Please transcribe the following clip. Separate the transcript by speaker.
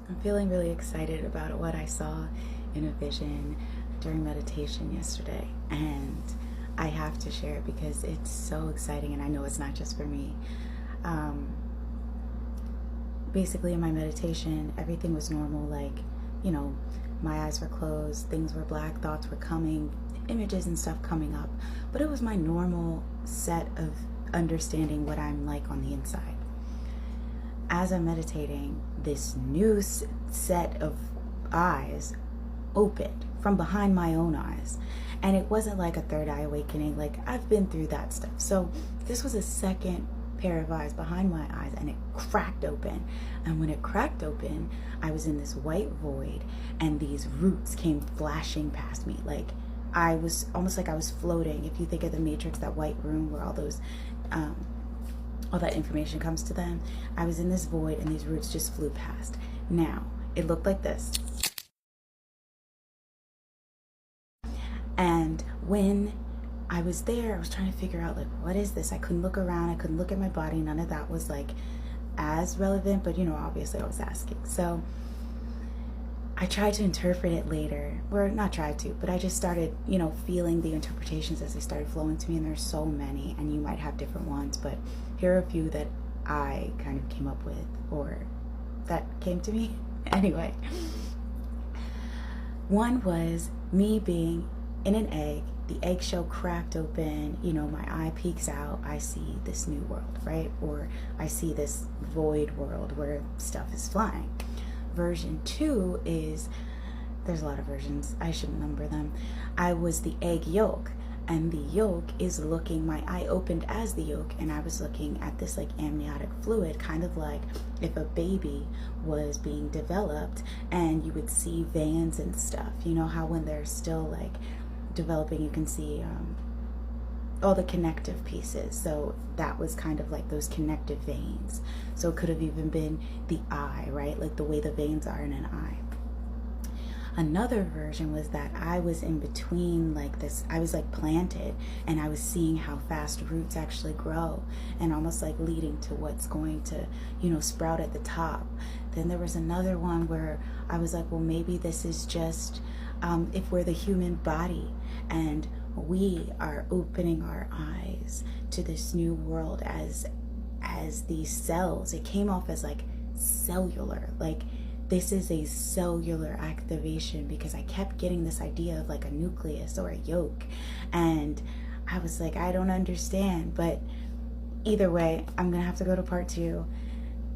Speaker 1: I'm feeling really excited about what I saw in a vision during meditation yesterday, and I have to share it because it's so exciting, and I know it's not just for me. Um, Basically, in my meditation, everything was normal. Like, you know, my eyes were closed, things were black, thoughts were coming, images and stuff coming up, but it was my normal set of understanding what I'm like on the inside. As I'm meditating, this new set of eyes opened from behind my own eyes. And it wasn't like a third eye awakening. Like, I've been through that stuff. So this was a second pair of eyes behind my eyes, and it cracked open. And when it cracked open, I was in this white void, and these roots came flashing past me. Like, I was almost like I was floating. If you think of the Matrix, that white room where all that information comes to them, I was in this void, and these roots just flew past. Now, it looked like this. And when I was there, I was trying to figure out, like, what is this? I couldn't look around. I couldn't look at my body. None of that was like as relevant, but obviously I was asking. So I tried to interpret it later, or not tried to, but I just started, feeling the interpretations as they started flowing to me. And there's so many, and you might have different ones, but here are a few that I kind of came up with, or that came to me. Anyway, one was me being in an egg. The eggshell cracked open, my eye peeks out, I see this new world, right? Or I see this void world where stuff is flying. Version 2 is, there's a lot of versions, I shouldn't number them. I was the egg yolk, and the yolk is looking, my eye opened as the yolk, and I was looking at this like amniotic fluid, kind of like if a baby was being developed and you would see veins and stuff. You know how when they're still like developing, you can see all the connective pieces. So that was kind of like those connective veins. So it could have even been the eye, right? Like the way the veins are in an eye. Another version was that I was in between, like this, I was like planted, and I was seeing how fast roots actually grow, and almost like leading to what's going to, sprout at the top. Then there was another one where I was like, well, maybe this is just if we're the human body, and we are opening our eyes to this new world as these cells. It came off as like cellular, like this is a cellular activation, because I kept getting this idea of like a nucleus or a yolk, and I was like, I don't understand. But either way, I'm gonna have to go to part 2